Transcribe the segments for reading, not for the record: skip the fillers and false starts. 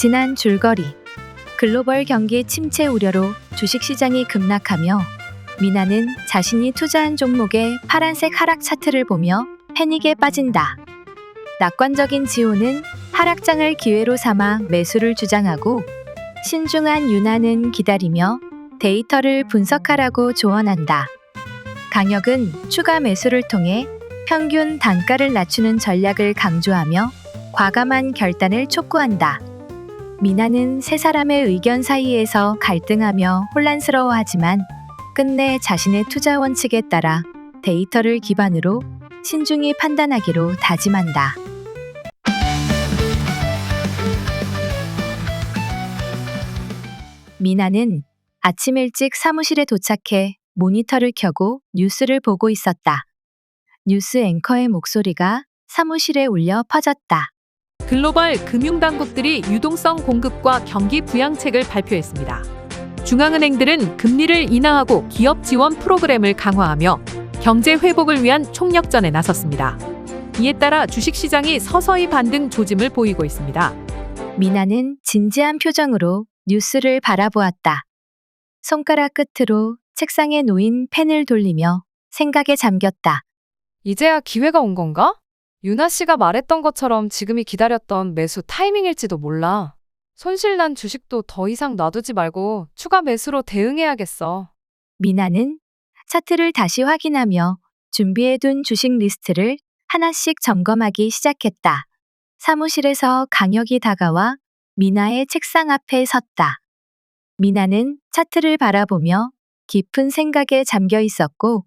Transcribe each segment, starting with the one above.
지난 줄거리. 글로벌 경기 침체 우려로 주식시장이 급락하며 미나는 자신이 투자한 종목의 파란색 하락 차트를 보며 패닉에 빠진다. 낙관적인 지호는 하락장을 기회로 삼아 매수를 주장하고 신중한 유나는 기다리며 데이터를 분석하라고 조언한다. 강혁은 추가 매수를 통해 평균 단가를 낮추는 전략을 강조하며 과감한 결단을 촉구한다. 미나는 세 사람의 의견 사이에서 갈등하며 혼란스러워하지만 끝내 자신의 투자 원칙에 따라 데이터를 기반으로 신중히 판단하기로 다짐한다. 미나는 아침 일찍 사무실에 도착해 모니터를 켜고 뉴스를 보고 있었다. 뉴스 앵커의 목소리가 사무실에 울려 퍼졌다. 글로벌 금융당국들이 유동성 공급과 경기 부양책을 발표했습니다. 중앙은행들은 금리를 인하하고 기업 지원 프로그램을 강화하며 경제 회복을 위한 총력전에 나섰습니다. 이에 따라 주식시장이 서서히 반등 조짐을 보이고 있습니다. 미나는 진지한 표정으로 뉴스를 바라보았다. 손가락 끝으로 책상에 놓인 펜을 돌리며 생각에 잠겼다. 이제야 기회가 온 건가? 유나 씨가 말했던 것처럼 지금이 기다렸던 매수 타이밍일지도 몰라. 손실난 주식도 더 이상 놔두지 말고 추가 매수로 대응해야겠어. 미나는 차트를 다시 확인하며 준비해둔 주식 리스트를 하나씩 점검하기 시작했다. 사무실에서 강혁이 다가와 미나의 책상 앞에 섰다. 미나는 차트를 바라보며 깊은 생각에 잠겨 있었고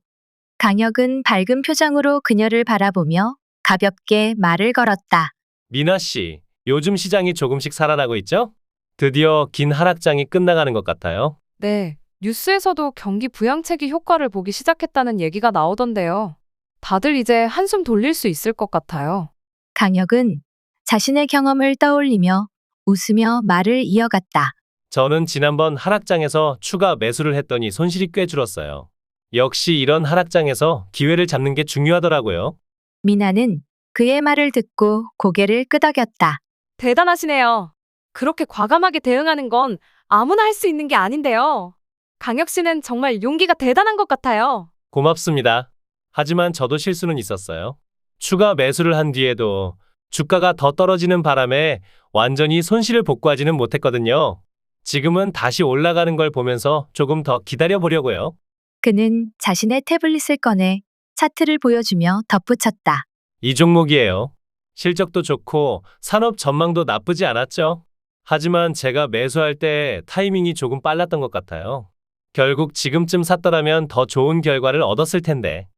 강혁은 밝은 표정으로 그녀를 바라보며 가볍게 말을 걸었다. 미나 씨, 요즘 시장이 조금씩 살아나고 있죠? 드디어 긴 하락장이 끝나가는 것 같아요. 네, 뉴스에서도 경기 부양책이 효과를 보기 시작했다는 얘기가 나오던데요. 다들 이제 한숨 돌릴 수 있을 것 같아요. 강혁은 자신의 경험을 떠올리며 웃으며 말을 이어갔다. 저는 지난번 하락장에서 추가 매수를 했더니 손실이 꽤 줄었어요. 역시 이런 하락장에서 기회를 잡는 게 중요하더라고요. 미나는 그의 말을 듣고 고개를 끄덕였다. 대단하시네요. 그렇게 과감하게 대응하는 건 아무나 할 수 있는 게 아닌데요. 강혁 씨는 정말 용기가 대단한 것 같아요. 고맙습니다. 하지만 저도 실수는 있었어요. 추가 매수를 한 뒤에도 주가가 더 떨어지는 바람에 완전히 손실을 복구하지는 못했거든요. 지금은 다시 올라가는 걸 보면서 조금 더 기다려 보려고요. 그는 자신의 태블릿을 꺼내 차트를 보여주며 덧붙였다. 이 종목이에요. 실적도 좋고 산업 전망도 나쁘지 않았죠. 하지만 제가 매수할 때 타이밍이 조금 빨랐던 것 같아요. 결국 지금쯤 샀더라면 더 좋은 결과를 얻었을 텐데.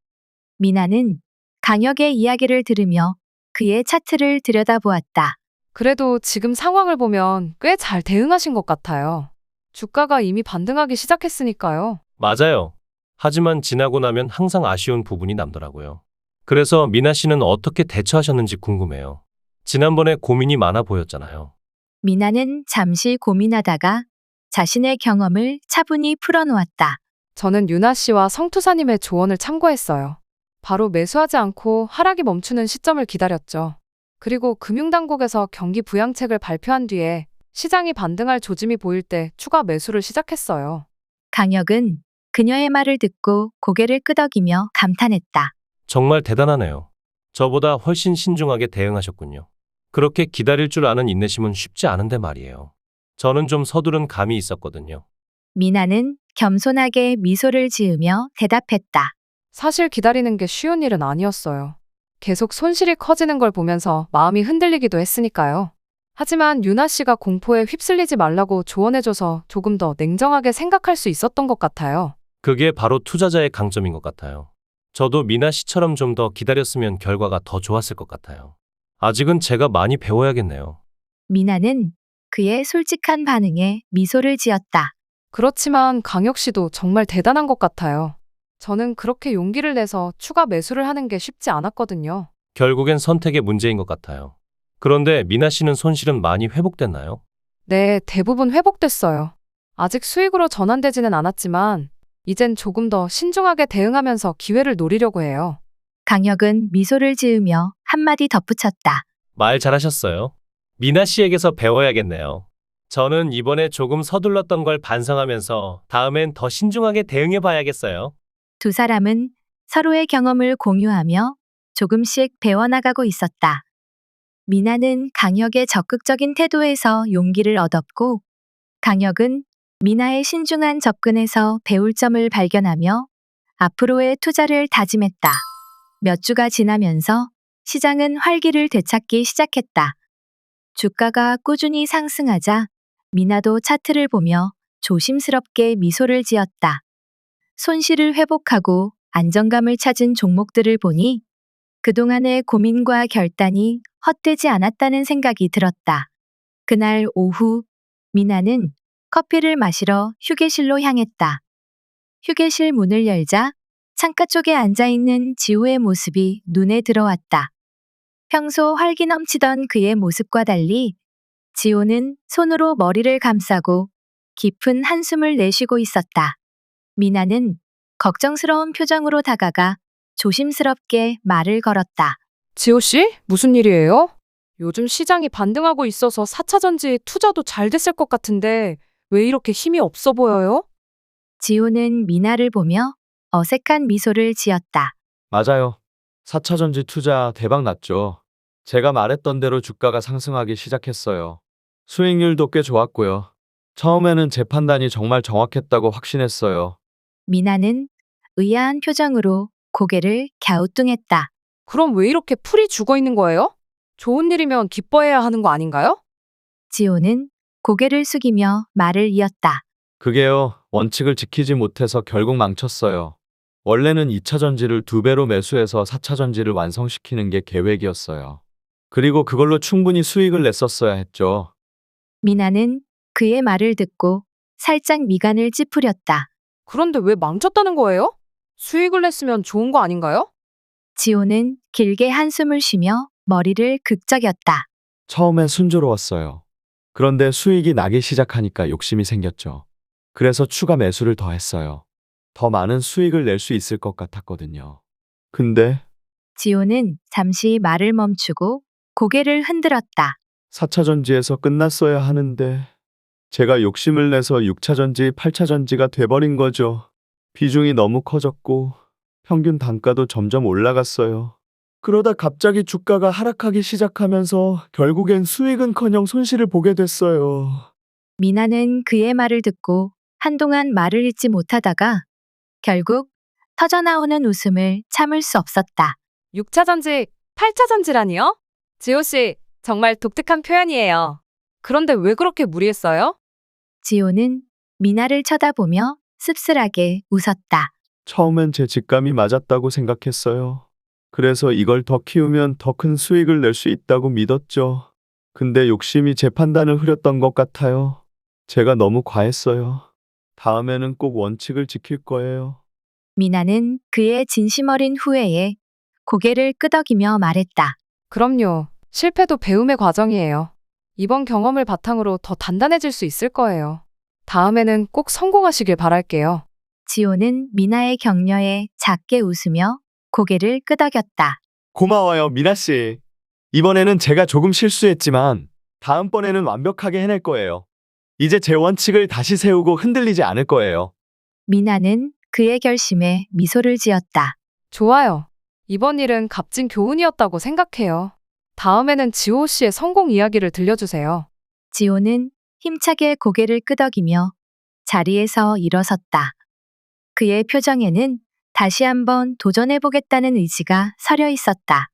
미나는 강혁의 이야기를 들으며 그의 차트를 들여다보았다. 그래도 지금 상황을 보면 꽤 잘 대응하신 것 같아요. 주가가 이미 반등하기 시작했으니까요. 맞아요. 하지만 지나고 나면 항상 아쉬운 부분이 남더라고요. 그래서 미나 씨는 어떻게 대처하셨는지 궁금해요. 지난번에 고민이 많아 보였잖아요. 미나는 잠시 고민하다가 자신의 경험을 차분히 풀어놓았다. 저는 유나 씨와 성투사님의 조언을 참고했어요. 바로 매수하지 않고 하락이 멈추는 시점을 기다렸죠. 그리고 금융당국에서 경기 부양책을 발표한 뒤에 시장이 반등할 조짐이 보일 때 추가 매수를 시작했어요. 강혁은 그녀의 말을 듣고 고개를 끄덕이며 감탄했다. 정말 대단하네요. 저보다 훨씬 신중하게 대응하셨군요. 그렇게 기다릴 줄 아는 인내심은 쉽지 않은데 말이에요. 저는 좀 서두른 감이 있었거든요. 미나는 겸손하게 미소를 지으며 대답했다. 사실 기다리는 게 쉬운 일은 아니었어요. 계속 손실이 커지는 걸 보면서 마음이 흔들리기도 했으니까요. 하지만 유나 씨가 공포에 휩쓸리지 말라고 조언해줘서 조금 더 냉정하게 생각할 수 있었던 것 같아요. 그게 바로 투자자의 강점인 것 같아요. 저도 미나 씨처럼 좀 더 기다렸으면 결과가 더 좋았을 것 같아요. 아직은 제가 많이 배워야겠네요. 미나는 그의 솔직한 반응에 미소를 지었다. 그렇지만 강혁 씨도 정말 대단한 것 같아요. 저는 그렇게 용기를 내서 추가 매수를 하는 게 쉽지 않았거든요. 결국엔 선택의 문제인 것 같아요. 그런데 미나 씨는 손실은 많이 회복됐나요? 네, 대부분 회복됐어요. 아직 수익으로 전환되지는 않았지만 이젠 조금 더 신중하게 대응하면서 기회를 노리려고 해요. 강혁은 미소를 지으며 한마디 덧붙였다. 말 잘하셨어요. 미나 씨에게서 배워야겠네요. 저는 이번에 조금 서둘렀던 걸 반성하면서 다음엔 더 신중하게 대응해 봐야겠어요. 두 사람은 서로의 경험을 공유하며 조금씩 배워나가고 있었다. 미나는 강혁의 적극적인 태도에서 용기를 얻었고, 강혁은 미나의 신중한 접근에서 배울 점을 발견하며 앞으로의 투자를 다짐했다. 몇 주가 지나면서 시장은 활기를 되찾기 시작했다. 주가가 꾸준히 상승하자 미나도 차트를 보며 조심스럽게 미소를 지었다. 손실을 회복하고 안정감을 찾은 종목들을 보니 그동안의 고민과 결단이 헛되지 않았다는 생각이 들었다. 그날 오후, 미나는 커피를 마시러 휴게실로 향했다. 휴게실 문을 열자 창가 쪽에 앉아있는 지호의 모습이 눈에 들어왔다. 평소 활기 넘치던 그의 모습과 달리 지호는 손으로 머리를 감싸고 깊은 한숨을 내쉬고 있었다. 미나는 걱정스러운 표정으로 다가가 조심스럽게 말을 걸었다. 지호 씨, 무슨 일이에요? 요즘 시장이 반등하고 있어서 4차 전지 투자도 잘 됐을 것 같은데 왜 이렇게 힘이 없어 보여요? 지호는 미나를 보며 어색한 미소를 지었다. 맞아요. 4차 전지 투자 대박 났죠. 제가 말했던 대로 주가가 상승하기 시작했어요. 수익률도 꽤 좋았고요. 처음에는 제 판단이 정말 정확했다고 확신했어요. 미나는 의아한 표정으로 고개를 갸우뚱했다. 그럼 왜 이렇게 풀이 죽어 있는 거예요? 좋은 일이면 기뻐해야 하는 거 아닌가요? 지호는 고개를 숙이며 말을 이었다. 그게요, 원칙을 지키지 못해서 결국 망쳤어요. 원래는 2차 전지를 2배로 매수해서 4차 전지를 완성시키는 게 계획이었어요. 그리고 그걸로 충분히 수익을 냈었어야 했죠. 미나는 그의 말을 듣고 살짝 미간을 찌푸렸다. 그런데 왜 망쳤다는 거예요? 수익을 냈으면 좋은 거 아닌가요? 지호는 길게 한숨을 쉬며 머리를 극적였다. 처음엔 순조로웠어요. 그런데 수익이 나기 시작하니까 욕심이 생겼죠. 그래서 추가 매수를 더 했어요. 더 많은 수익을 낼 수 있을 것 같았거든요. 근데 지호는 잠시 말을 멈추고 고개를 흔들었다. 4차 전지에서 끝났어야 하는데 제가 욕심을 내서 6차 전지, 8차 전지가 돼버린 거죠. 비중이 너무 커졌고 평균 단가도 점점 올라갔어요. 그러다 갑자기 주가가 하락하기 시작하면서 결국엔 수익은커녕 손실을 보게 됐어요. 미나는 그의 말을 듣고 한동안 말을 잇지 못하다가 결국 터져나오는 웃음을 참을 수 없었다. 6차 전지, 8차 전지라니요? 지호 씨, 정말 독특한 표현이에요. 그런데 왜 그렇게 무리했어요? 지호는 미나를 쳐다보며 씁쓸하게 웃었다. 처음엔 제 직감이 맞았다고 생각했어요. 그래서 이걸 더 키우면 더 큰 수익을 낼 수 있다고 믿었죠. 근데 욕심이 제 판단을 흐렸던 것 같아요. 제가 너무 과했어요. 다음에는 꼭 원칙을 지킬 거예요. 미나는 그의 진심 어린 후회에 고개를 끄덕이며 말했다. 그럼요. 실패도 배움의 과정이에요. 이번 경험을 바탕으로 더 단단해질 수 있을 거예요. 다음에는 꼭 성공하시길 바랄게요. 지호는 미나의 격려에 작게 웃으며 고개를 끄덕였다. 고마워요, 미나 씨. 이번에는 제가 조금 실수했지만 다음번에는 완벽하게 해낼 거예요. 이제 제 원칙을 다시 세우고 흔들리지 않을 거예요. 미나는 그의 결심에 미소를 지었다. 좋아요. 이번 일은 값진 교훈이었다고 생각해요. 다음에는 지호 씨의 성공 이야기를 들려주세요. 지호는 힘차게 고개를 끄덕이며 자리에서 일어섰다. 그의 표정에는 다시 한번 도전해보겠다는 의지가 서려 있었다.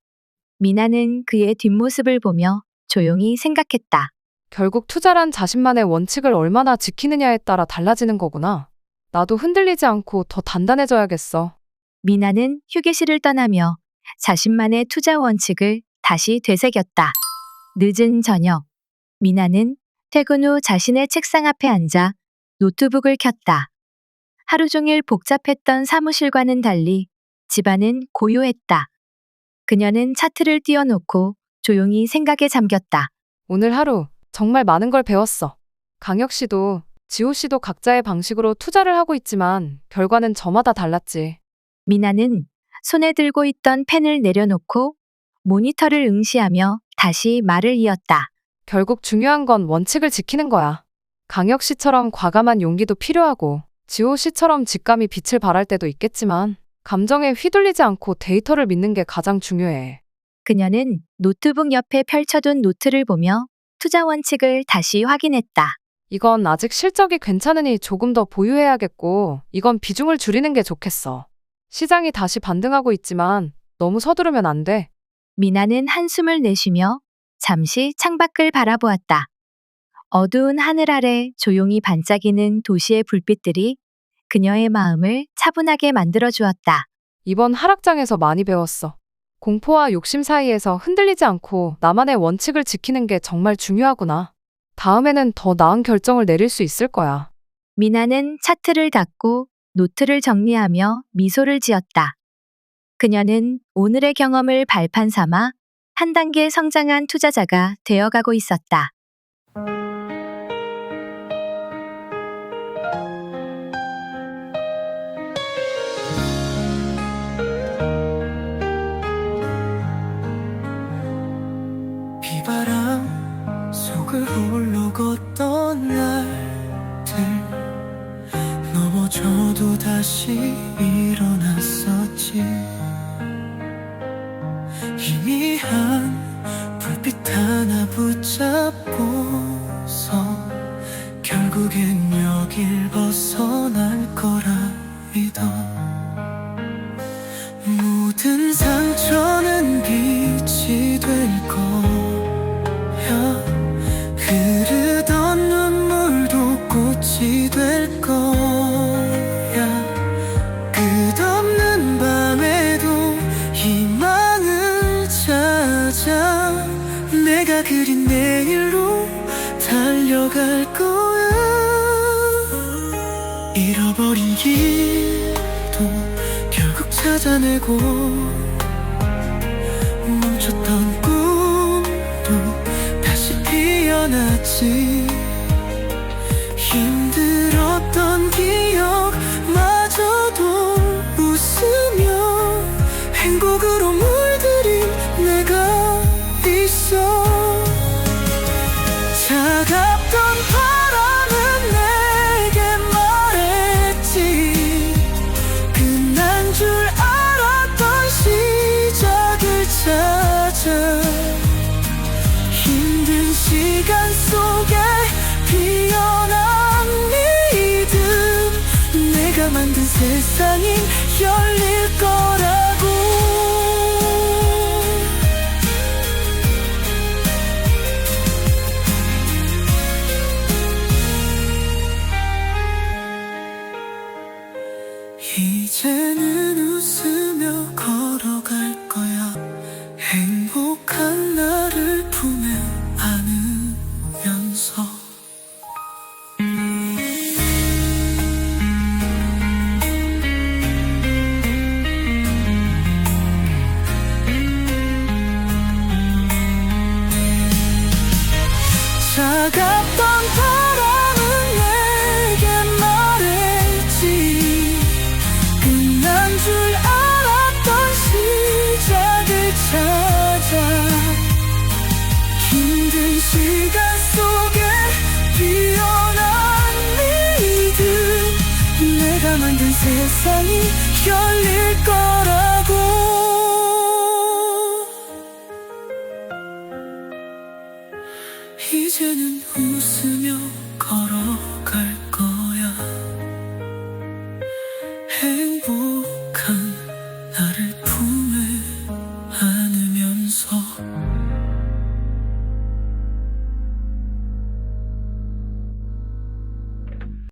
미나는 그의 뒷모습을 보며 조용히 생각했다. 결국 투자란 자신만의 원칙을 얼마나 지키느냐에 따라 달라지는 거구나. 나도 흔들리지 않고 더 단단해져야겠어. 미나는 휴게실을 떠나며 자신만의 투자 원칙을 다시 되새겼다. 늦은 저녁, 미나는 퇴근 후 자신의 책상 앞에 앉아 노트북을 켰다. 하루 종일 복잡했던 사무실과는 달리 집안은 고요했다. 그녀는 차트를 띄워놓고 조용히 생각에 잠겼다. 오늘 하루 정말 많은 걸 배웠어. 강혁 씨도 지호 씨도 각자의 방식으로 투자를 하고 있지만 결과는 저마다 달랐지. 미나는 손에 들고 있던 펜을 내려놓고 모니터를 응시하며 다시 말을 이었다. 결국 중요한 건 원칙을 지키는 거야. 강혁 씨처럼 과감한 용기도 필요하고 지호 씨처럼 직감이 빛을 발할 때도 있겠지만 감정에 휘둘리지 않고 데이터를 믿는 게 가장 중요해. 그녀는 노트북 옆에 펼쳐둔 노트를 보며 투자 원칙을 다시 확인했다. 이건 아직 실적이 괜찮으니 조금 더 보유해야겠고 이건 비중을 줄이는 게 좋겠어. 시장이 다시 반등하고 있지만 너무 서두르면 안 돼. 미나는 한숨을 내쉬며 잠시 창밖을 바라보았다. 어두운 하늘 아래 조용히 반짝이는 도시의 불빛들이 그녀의 마음을 차분하게 만들어 주었다. 이번 하락장에서 많이 배웠어. 공포와 욕심 사이에서 흔들리지 않고 나만의 원칙을 지키는 게 정말 중요하구나. 다음에는 더 나은 결정을 내릴 수 있을 거야. 미나는 차트를 닫고 노트를 정리하며 미소를 지었다. 그녀는 오늘의 경험을 발판 삼아 한 단계 성장한 투자자가 되어가고 있었다. 비바람 속을 홀로 걷던 날들 넘어져도 다시 일어났었지. 희미한 불빛 하나 붙잡고서 결국엔 여길 벗어날 거라 믿어. 모든 상처는 빛이 될 거야. 흐르던 눈물도 꽃이 될 거야. 끝없는 밤에도 희망을 찾아 내가 그린 내일로 달려갈 거야. 잃어버린 길도 결국 찾아내고 멈췄던 꿈도 다시 피어났지. 힘들었던 기억마저도 웃으며 행복으로 물들인 내가 있어. 차갑던 바람은 내게 말했지. 끝난 줄 알았던 시작을 찾아. 힘든 시간 속에 피어난 믿음. 내가 만든 세상이 열릴 거라고. 이제는 웃으며 걸어갈 거야. 행복한 나를 품에 안으면서. 차갑던 바람은 내게 말했지. 끝난 줄 알았던 시작을 찾아. 힘든 시간 속에 피어난 믿음. 내가 만든 세상이 열릴 거라고. 이제는 웃으며 걸어